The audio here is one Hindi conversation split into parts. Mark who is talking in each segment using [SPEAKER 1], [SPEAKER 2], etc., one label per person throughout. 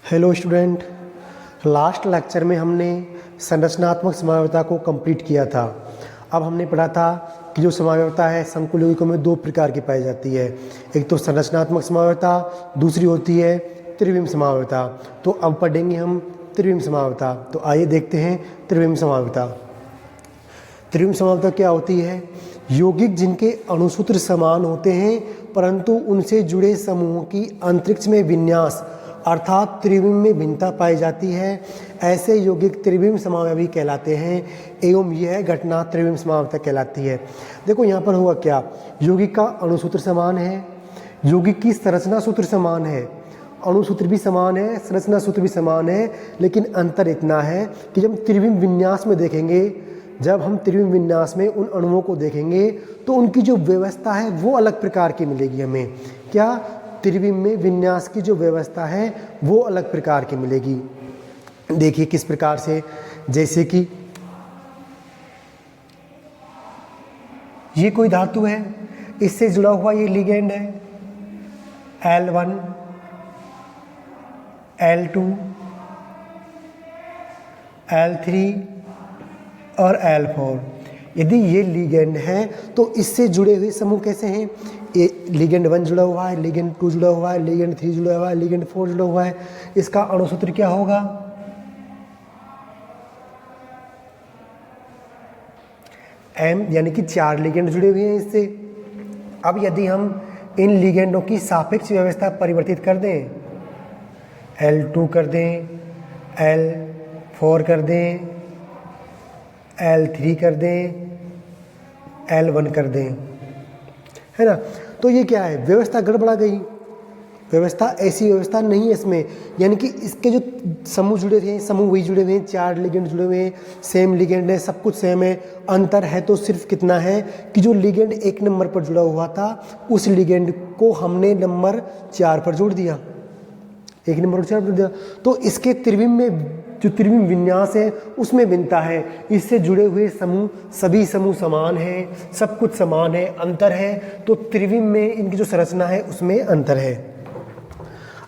[SPEAKER 1] हेलो स्टूडेंट, लास्ट लेक्चर में हमने संरचनात्मक समावयवता को कंप्लीट किया था। अब हमने पढ़ा था कि जो समावयवता है संकुल यौगिकों में दो प्रकार की पाई जाती है। एक तो संरचनात्मक समावयवता, दूसरी होती है त्रिविम समावयवता। तो अब पढ़ेंगे हम त्रिविम समावयवता। तो आइए देखते हैं त्रिविम समावयवता। त्रिविम समावयवता क्या होती है? यौगिक जिनके अणुसूत्र समान होते हैं परंतु उनसे जुड़े समूहों की अंतरिक्ष में विन्यास अर्थात त्रिविम में भिन्नता पाई जाती है, ऐसे यौगिक त्रिविम समावयवी कहलाते हैं एवं यह घटना त्रिविम समावयवता कहलाती है। देखो यहाँ पर हुआ क्या, यौगिक का अणुसूत्र समान है, यौगिक की संरचना सूत्र समान है, अणुसूत्र भी समान है, संरचना सूत्र भी समान है, लेकिन अंतर इतना है कि जब त्रिविम विन्यास में देखेंगे, जब हम त्रिविम विन्यास में उन अणुओं को देखेंगे तो उनकी जो व्यवस्था है वो अलग प्रकार की मिलेगी हमें। क्या? त्रिविम में विन्यास की जो व्यवस्था है वो अलग प्रकार की मिलेगी। देखिए किस प्रकार से, जैसे कि ये कोई धातु है, इससे जुड़ा हुआ ये लिगेंड है L1, L2, L3 और L4। यदि ये लिगेंड है तो इससे जुड़े हुए समूह कैसे हैं? ये लिगेंड 1 जुड़ा हुआ है, लिगेंड 2 जुड़ा हुआ है, लिगेंड 3 जुड़ा हुआ है, लिगेंड 4 जुड़ा हुआ है। इसका अणुसूत्र क्या होगा? M, यानी कि 4 लिगेंड जुड़े हुए हैं इससे। अब यदि हम इन लिगेंडों की सापेक्ष व्यवस्था परिवर्तित कर दें, L2 कर दें, L4 कर दें, L3 कर दें, L1 कर दें, है ना, तो ये क्या है? व्यवस्था गड़बड़ा गई। व्यवस्था ऐसी व्यवस्था नहीं है इसमें, यानी कि इसके जो समूह जुड़े हैं, समूह वही जुड़े हुए हैं, 4 लिगेंड जुड़े हुए हैं, सेम लिगेंड है, सब कुछ सेम है। अंतर है तो सिर्फ कितना है कि जो लिगेंड 1 नंबर पर जुड़ा हुआ था उस लिगेंड को हमने नंबर 4 पर जोड़ दिया, 1 नंबर पर 4 पर जोड़ दिया। तो इसके त्रिविम में जो त्रिविम विन्यास है उसमें भिन्नता है। इससे जुड़े हुए समूह, सभी समूह समान हैं, सब कुछ समान है, अंतर है तो त्रिविम में इनकी जो संरचना है उसमें अंतर है।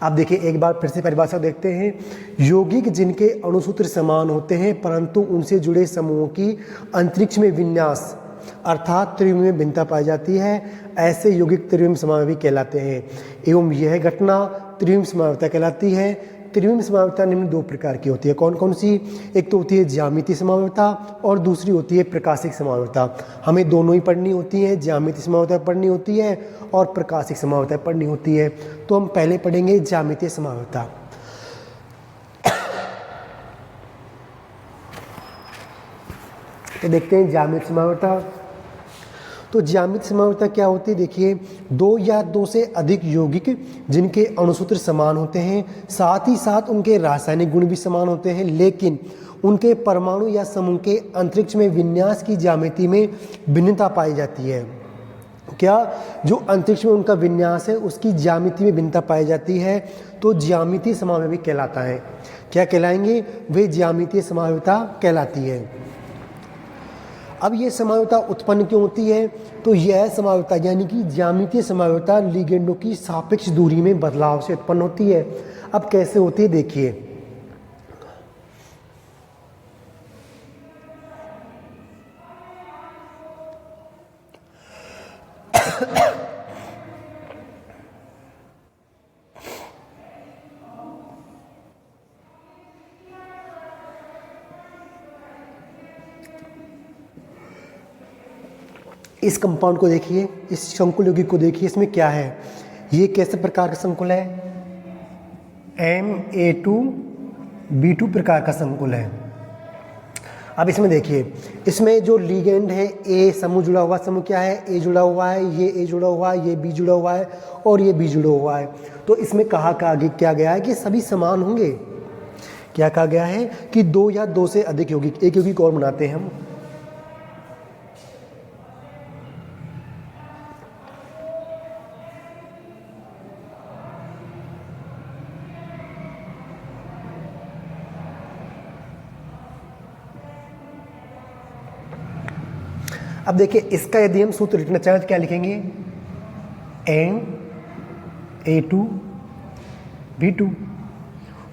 [SPEAKER 1] आप देखिए एक बार फिर से परिभाषा देखते हैं। यौगिक जिनके अणुसूत्र समान होते हैं परंतु उनसे जुड़े समूहों की अंतरिक्ष में विन्यास अर्थात त्रिविम में भिन्नता पाई जाती है, ऐसे यौगिक त्रिविम समावयवी कहलाते हैं एवं यह घटना त्रिविम समावयवता कहलाती है। त्रिविम समावयवता निम्न 2 प्रकार की होती है। कौन कौन सी? एक तो होती है ज्यामितीय समावयवता और दूसरी होती है प्रकाशिक समावयवता। हमें दोनों ही पढ़नी होती है, ज्यामितीय समावयवता पढ़नी होती है और प्रकाशिक समावयवता पढ़नी होती है। तो हम पहले पढ़ेंगे ज्यामितीय समावयवता। तो देखते हैं ज्यामितीय समावयवता। तो ज्यामितीय समावयवता क्या होती है? देखिए, 2 या 2 से अधिक यौगिक जिनके अणुसूत्र समान होते हैं, साथ ही साथ उनके रासायनिक गुण भी समान होते हैं, लेकिन उनके परमाणु या समूह के अंतरिक्ष में विन्यास की ज्यामिति में भिन्नता पाई जाती है। क्या? जो अंतरिक्ष में उनका विन्यास है उसकी ज्यामिति में भिन्नता पाई जाती है तो ज्यामितीय समावयवी कहलाता है। क्या कहलाएंगे? वे ज्यामितीय समावयवता कहलाती है। अब ये समावयवता उत्पन्न क्यों होती है? तो यह समावयवता यानी कि ज्यामितीय समावयवता लिगेंडों की सापेक्ष दूरी में बदलाव से उत्पन्न होती है। अब कैसे होती है देखिए, इस कंपाउंड को देखिए, इस संकुल यौगिक को देखिए, इसमें क्या है? ये कैसे प्रकार का संकुल है? Ma2B2 प्रकार का संकुल है। अब इसमें देखिए, इसमें जो लिगेंड है A समूह जुड़ा हुआ, समूह क्या है? A जुड़ा हुआ है, ये A जुड़ा हुआ है, ये B जुड़ा हुआ है और ये B जुड़ा हुआ है। तो इसमें कहा क्या गया है कि सभी समान होंगे। क्या कहा गया है कि 2 या 2 से अधिक यौगिक, एक यौगिक और बनाते हैं हम। अब देखिए, इसका यदि हम सूत्र लिखना चाहें तो क्या लिखेंगे? Na2B2।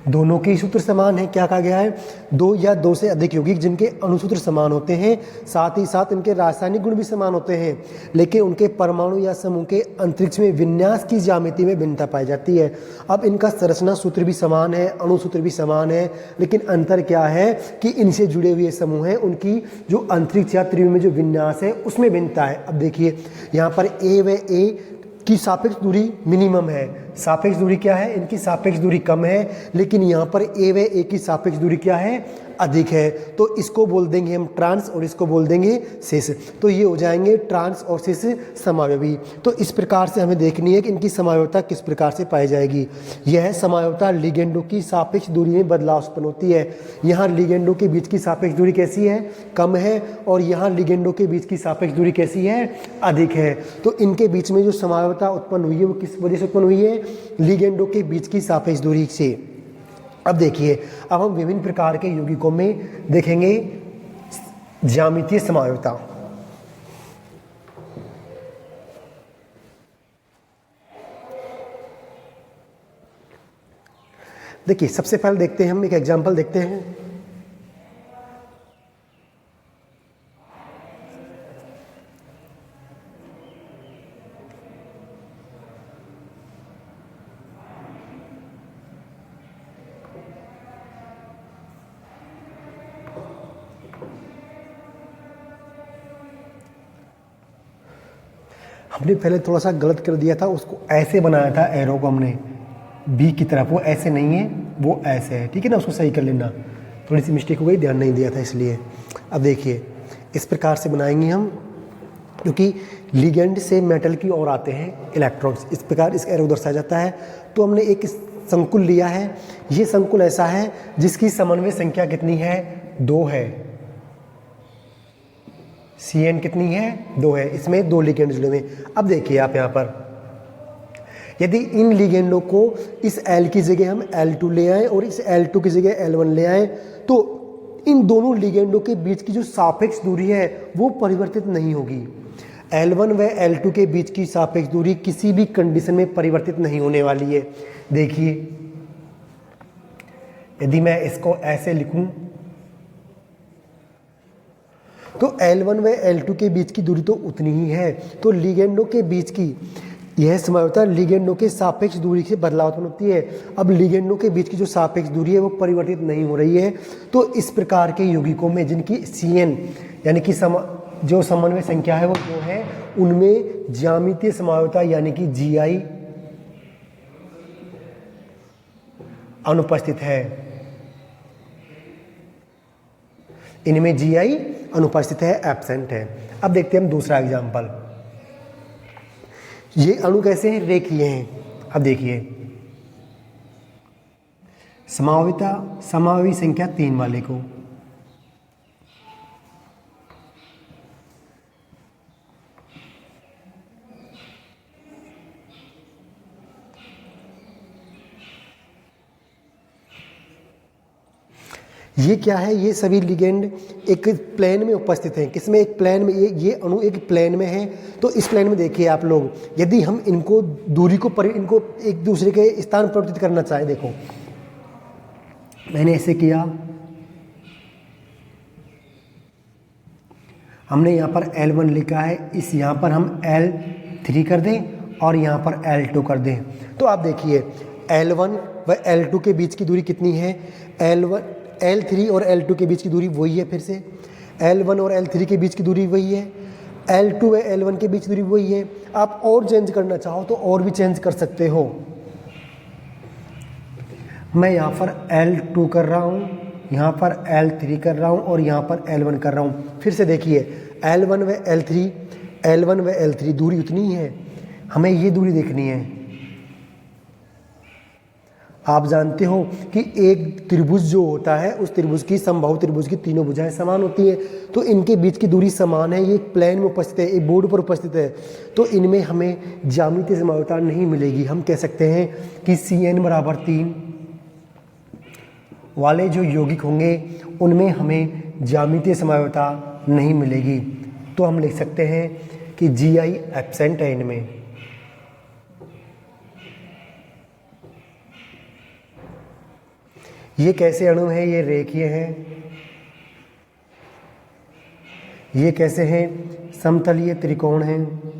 [SPEAKER 1] दोनों के सूत्र समान हैं। क्या कहा गया है? दो या दो से अधिक यौगिक जिनके अणुसूत्र समान होते हैं, साथ ही साथ इनके रासायनिक गुण भी समान होते हैं, लेकिन उनके परमाणु या समूह के अंतरिक्ष में विन्यास की ज्यामिति में भिन्नता पाई जाती है। अब इनका संरचना सूत्र भी समान है, अणुसूत्र भी समान है, लेकिन अंतर क्या है कि इनसे जुड़े हुए समूह हैं, उनकी जो अंतरिक्ष या त्रिविम में जो विन्यास है उसमें भिन्नता है। अब देखिए यहाँ पर ए व ए की सापेक्ष दूरी मिनिमम है। सापेक्ष दूरी क्या है? इनकी सापेक्ष दूरी कम है, लेकिन यहाँ पर ए व ए की सापेक्ष दूरी क्या है? अधिक है। तो इसको बोल देंगे हम ट्रांस और इसको बोल देंगे सिस। तो ये हो जाएंगे ट्रांस और सिस समावयवी। तो इस प्रकार से हमें देखनी है कि इनकी समावयवता किस प्रकार से पाई जाएगी। यह समावयवता लिगेंडों की सापेक्ष दूरी में बदलाव उत्पन्न होती है। यहाँ लिगेंडों के बीच की सापेक्ष दूरी कैसी है? कम है, और यहाँ लिगेंडों के बीच की सापेक्ष दूरी कैसी है? अधिक है। तो इनके बीच में जो समावयवता उत्पन्न हुई है वो किस वजह से उत्पन्न हुई है? लिगेंडों के बीच की सापेक्ष दूरी से। अब देखिए, अब हम विभिन्न प्रकार के यौगिकों में देखेंगे ज्यामितीय समावयवता। देखिए, सबसे पहले देखते हैं, हम एक एग्जांपल देखते हैं। हमने पहले थोड़ा सा गलत कर दिया था, उसको ऐसे बनाया था एरो को हमने बी की तरफ, वो ऐसे नहीं है, वो ऐसे है, ठीक है ना। उसको सही कर लेना, थोड़ी सी मिस्टेक हो गई, ध्यान नहीं दिया था इसलिए। अब देखिए, इस प्रकार से बनाएंगे हम, क्योंकि लिगेंड से मेटल की ओर आते हैं इलेक्ट्रॉन्स, इस प्रकार इस एरो दर्शाया जाता है। तो हमने एक संकुल लिया है, ये संकुल ऐसा है जिसकी समन्वय संख्या कितनी है? 2 है। CN कितनी है? 2 है। इसमें 2 लिगेंड जुड़े हुए। अब देखिए आप यहाँ पर, यदि इन लिगेंडों को इस L की जगह हम L2 ले आए और इस L2 की जगह L1 ले आए, तो इन दोनों लिगेंडों के बीच की जो सापेक्ष दूरी है वो परिवर्तित नहीं होगी। L1 व L2 के बीच की सापेक्ष दूरी किसी भी कंडीशन में परिवर्तित नहीं होने वाली है। देखिए, यदि मैं इसको ऐसे लिखूं तो L1 व L2 के बीच की दूरी तो उतनी ही है। तो लिगेंडों के बीच की यह समावयवता लिगेंडों के सापेक्ष दूरी से बदलाव उत्पन्न होती है। अब लिगेंडों के बीच की जो सापेक्ष दूरी है वो परिवर्तित नहीं हो रही है। तो इस प्रकार के यौगिकों में जिनकी CN यानी कि जो समन्वय संख्या है वो 2 है, उनमें ज्यामितीय समावयवता यानी कि GI अनुपस्थित है। इनमें GI अनुपस्थित है, एब्सेंट है। अब देखते हैं हम दूसरा एग्जाम्पल। ये अणु कैसे हैं? रेखीय हैं। अब देखिए, समावयवी संख्या 3 वाले को ये क्या है? ये सभी लिगेंड एक प्लेन में उपस्थित हैं। किसमें? एक प्लेन में। ये अणु एक प्लेन में है। तो इस प्लेन में देखिए आप लोग, यदि हम इनको दूरी को इनको एक दूसरे के स्थान परिवर्तित करना चाहें, देखो मैंने ऐसे किया, हमने यहाँ पर L1 लिखा है, इस यहाँ पर हम L3 कर दें और यहाँ पर L2 कर दें। तो आप देखिए, L1 व L2 के बीच की दूरी कितनी है? L3 और L2 के बीच की दूरी वही है। फिर से L1 और L3 के बीच की दूरी वही है, L2 व L1 के बीच की दूरी वही है। आप और चेंज करना चाहो तो और भी चेंज कर सकते हो। मैं यहाँ पर L2 कर रहा हूँ, यहाँ पर L3 कर रहा हूँ और यहाँ पर L1 कर रहा हूँ। फिर से देखिए, L1 व L3 दूरी उतनी ही है, हमें ये दूरी देखनी है। आप जानते हो कि एक त्रिभुज जो होता है, उस त्रिभुज की समबाहु त्रिभुज की तीनों भुजाएं समान होती हैं। तो इनके बीच की दूरी समान है, ये एक प्लेन में उपस्थित है, एक बोर्ड पर उपस्थित है। तो इनमें हमें ज्यामितीय समावयवता नहीं मिलेगी। हम कह सकते हैं कि CN बराबर 3 वाले जो यौगिक होंगे उनमें हमें ज्यामितीय समावयवता नहीं मिलेगी। तो हम लिख सकते हैं कि GI एब्सेंट है इनमें। ये कैसे अणु हैं? ये रेखीय हैं। ये कैसे हैं? समतलीय त्रिकोण हैं।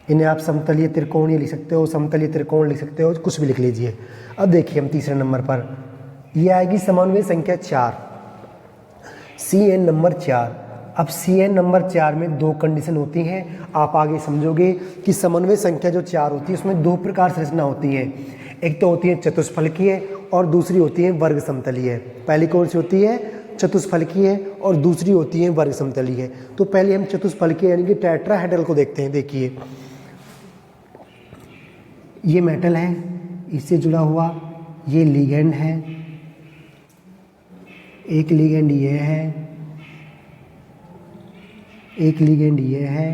[SPEAKER 1] इन्हें आप समतलीय त्रिकोण लिख सकते हो, समतलीय त्रिकोण लिख सकते हो, कुछ भी लिख लीजिए। अब देखिए हम तीसरे नंबर पर, ये आएगी समन्वय संख्या 4, CN नंबर 4। अब CN नंबर 4 में दो कंडीशन होती हैं, आप आगे समझोगे कि समन्वय संख्या जो 4 होती है उसमें दो प्रकार से रचना होती है। एक तो होती है चतुष्फलकीय और दूसरी होती है वर्ग समतलीय। पहली कौन सी होती है? चतुष्फलकीय, और दूसरी होती है वर्ग समतलीय। तो पहले हम चतुष्फलकीय यानी कि टेट्राहेड्रल को देखते हैं। देखिए ये मेटल है, इससे जुड़ा हुआ ये लिगेंड है, एक लिगेंड ये है, एक लिगेंड ये है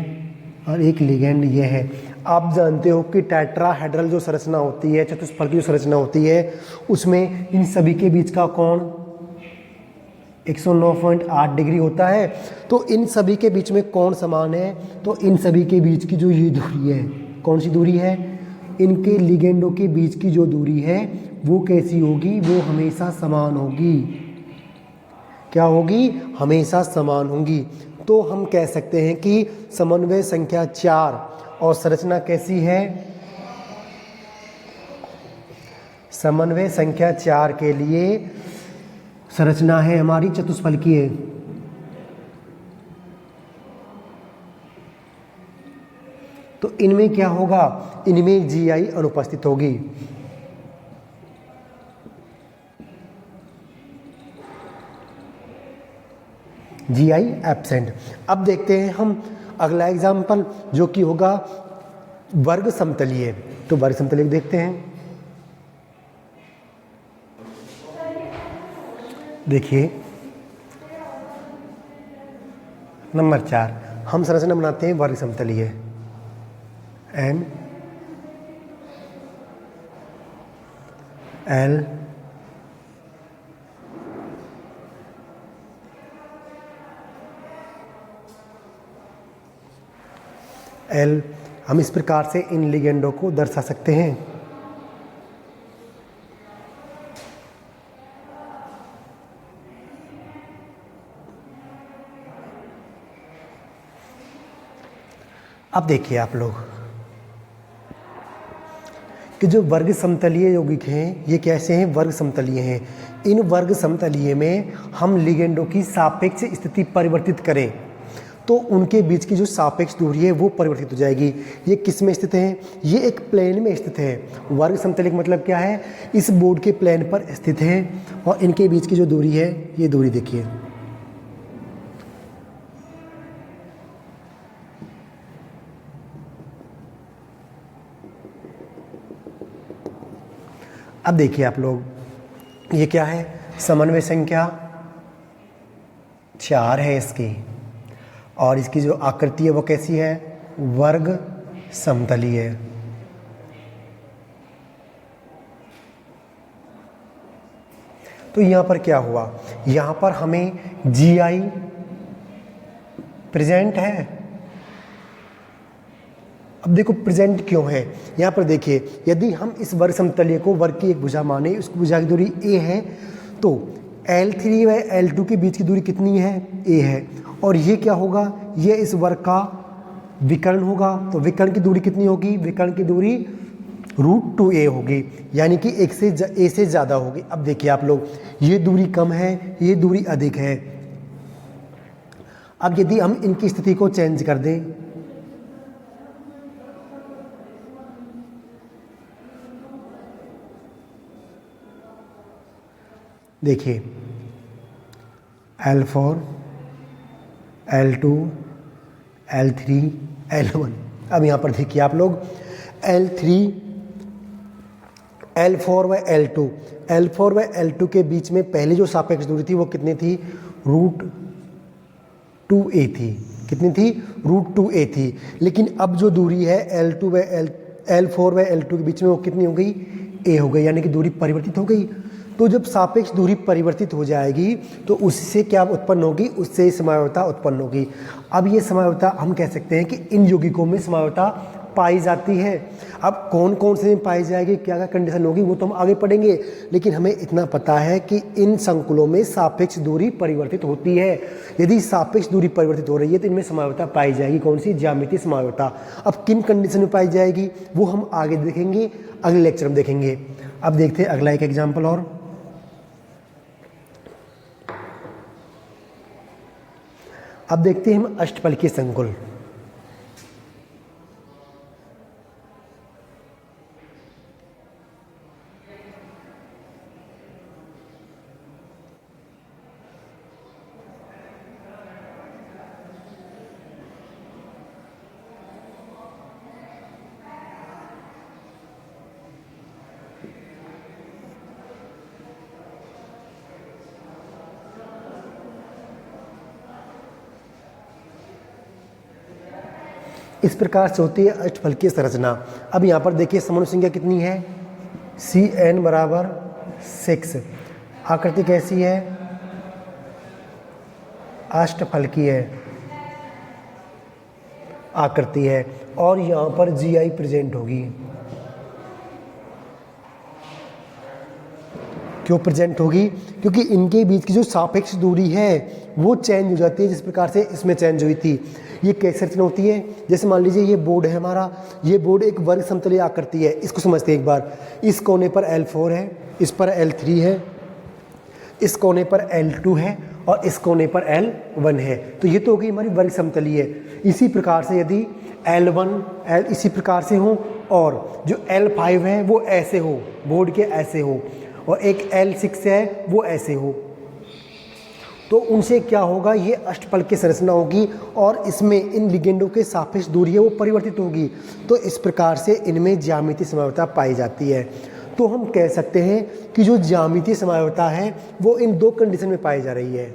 [SPEAKER 1] और एक लिगेंड ये है। आप जानते हो कि टेट्राहेड्रल जो संरचना होती है, चतुष्फलकी जो संरचना होती है, उसमें इन सभी के बीच का कोण 109.8 डिग्री होता है। तो इन सभी के बीच में कोण समान है, तो इन सभी के बीच की जो ये दूरी है, कौन सी दूरी है? इनके लिगेंडों के बीच की जो दूरी है वो कैसी होगी? वो हमेशा समान होगी। क्या होगी? हमेशा समान होंगी। तो हम कह सकते हैं कि समन्वय संख्या 4 और संरचना कैसी है? समन्वय संख्या 4 के लिए संरचना है हमारी चतुष्फलकीय। तो इनमें क्या होगा? इनमें GI अनुपस्थित होगी। GI absent. अब देखते हैं हम अगला एग्जाम्पल जो कि होगा वर्ग समतलीय। तो वर्ग समतलीय देखते हैं। देखिए नंबर 4 हम संरचना बनाते हैं वर्ग समतलीय। N L L हम इस प्रकार से इन लिगेंडों को दर्शा सकते हैं। अब देखिए आप लोग कि जो वर्ग समतलीय यौगिक हैं ये कैसे हैं? वर्ग समतलीय हैं। इन वर्ग समतलीय में हम लिगेंडों की सापेक्ष स्थिति परिवर्तित करें तो उनके बीच की जो सापेक्ष दूरी है वो परिवर्तित हो जाएगी। ये किस में स्थित है? ये एक प्लेन में स्थित है। वर्ग समतलीय का मतलब क्या है? इस बोर्ड के प्लेन पर स्थित है और इनके बीच की जो दूरी है ये दूरी देखिए। अब देखिए आप लोग ये क्या है? समन्वय संख्या 4 है इसकी, और इसकी जो आकृति है वो कैसी है? वर्ग समतलीय है। तो यहाँ पर क्या हुआ? यहाँ पर हमें GI प्रेजेंट है। अब देखो प्रेजेंट क्यों है? यहाँ पर देखिए यदि हम इस वर्ग समतलीय को वर्ग की एक भुजा माने, उसकी भुजा की दूरी a है, तो L3 व L2 के बीच की दूरी कितनी है? a है। और ये क्या होगा? ये इस वर्ग का विकर्ण होगा। तो विकर्ण की दूरी कितनी होगी? विकर्ण की दूरी √2a होगी, यानी कि a से ज़्यादा होगी। अब देखिए आप लोग ये दूरी कम है, ये दूरी अधिक है। अब यदि हम इनकी स्थिति को चेंज कर दें, देखिए L4 L2 L3 L1। अब यहाँ पर देखिए आप लोग L3 L4 व L2 के बीच में पहले जो सापेक्ष दूरी थी वो कितनी थी? √2a थी। कितनी थी? √2a थी। लेकिन अब जो दूरी है L4 व L2 के बीच में वो कितनी हो गई? a हो गई, यानी कि दूरी परिवर्तित हो गई। तो जब सापेक्ष दूरी परिवर्तित हो जाएगी तो उससे क्या उत्पन्न होगी, उससे समवायता उत्पन्न होगी। अब ये समवायता हम कह सकते हैं कि इन यौगिकों में समवायता पाई जाती है। अब कौन कौन से में पाई जाएगी, क्या क्या कंडीशन होगी, वो तो हम आगे पढ़ेंगे, लेकिन हमें इतना पता है कि इन संकुलों में सापेक्ष दूरी परिवर्तित होती है। यदि सापेक्ष दूरी परिवर्तित हो रही है तो इनमें समवायता पाई जाएगी। कौन सी? ज्यामितीय समवायता। अब किन कंडीशन में पाई जाएगी वो हम आगे देखेंगे, अगले लेक्चर में देखेंगे। अब देखते हैं अगला एक एग्जाम्पल और। अब देखते हैं हम अष्टफलकीय संकुल। इस प्रकार से होती है अष्टफलकीय संरचना। अब यहाँ पर देखिए समन्वय संख्या कितनी है, Cn बराबर 6। आकृति कैसी है, अष्टफलकीय आकृति है, और यहाँ पर Gi प्रेजेंट होगी। क्यों प्रेजेंट होगी? क्योंकि इनके बीच की जो सापेक्ष दूरी है वो चेंज हो जाती है, जिस प्रकार से इसमें चेंज हुई थी। ये कैसे रचना होती है? जैसे मान लीजिए ये बोर्ड है हमारा, ये बोर्ड एक वर्ग समतलीय आकृति है। इसको समझते हैं एक बार। इस कोने पर L4 है, इस पर L3 है, इस कोने पर L2 है और इस कोने पर L1 है। तो ये तो हो गई हमारी वर्ग समतलीय। इसी प्रकार से यदि L1 इसी प्रकार से हो और जो L5 है वो ऐसे हो, बोर्ड के ऐसे हो, और एक L6 है वो ऐसे हो, तो उनसे क्या होगा, ये अष्टफलकीय संरचना होगी और इसमें इन लिगेंडों के सापेक्ष दूरी है वो परिवर्तित होगी। तो इस प्रकार से इनमें ज्यामितीय समवायता पाई जाती है। तो हम कह सकते हैं कि जो ज्यामितीय समवायता है वो इन दो कंडीशन में पाई जा रही है,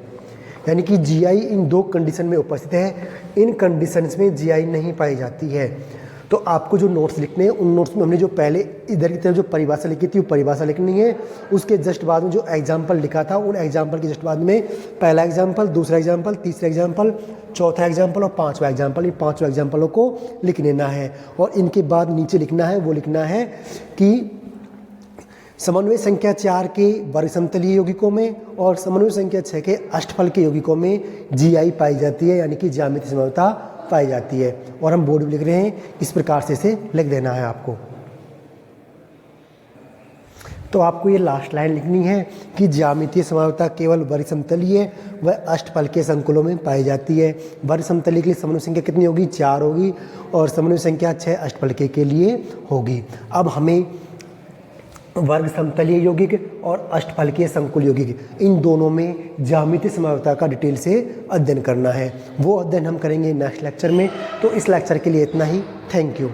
[SPEAKER 1] यानी कि Gi इन दो कंडीशन में उपस्थित है। इन कंडीशंस में Gi नहीं पाई जाती है। तो आपको जो नोट्स लिखने हैं उन नोट्स में हमने जो पहले इधर की तरफ जो परिभाषा लिखी थी वो परिभाषा लिखनी है। उसके जस्ट बाद में जो एग्जाम्पल लिखा था उन एग्जाम्पल के जस्ट बाद में पहला एग्जाम्पल, दूसरा एग्जाम्पल, तीसरा एग्जाम्पल, चौथा एग्जाम्पल और पांचवा एग्जाम्पल, इन पांचों एग्जाम्पलों को लिख लेना है। और इनके बाद नीचे लिखना है, वो लिखना है कि समन्वय संख्या 4 के वर्ग समतलीय यौगिकों में और समन्वय संख्या 6 के अष्टफल के यौगिकों में Gi पाई जाती है, यानी कि ज्यामितीय समवायता पाई जाती है। और हम बोर्ड में लिख रहे हैं, इस प्रकार से इसे लिख देना है आपको। तो आपको ये लास्ट लाइन लिखनी है कि ज्यामितीय समवायता केवल वर्ग समतलीय व अष्टफल के संकुलों में पाई जाती है। वर्ग समतलीय के लिए समन्वय संख्या कितनी होगी? 4 होगी, और समन्वय संख्या 6 अष्टफलकीय के लिए होगी। अब हमें वर्ग समतलीय यौगिक और अष्टफलकीय संकुल यौगिक इन दोनों में ज्यामितीय समवायता का डिटेल से अध्ययन करना है। वो अध्ययन हम करेंगे नेक्स्ट लेक्चर में। तो इस लेक्चर के लिए इतना ही। Thank you.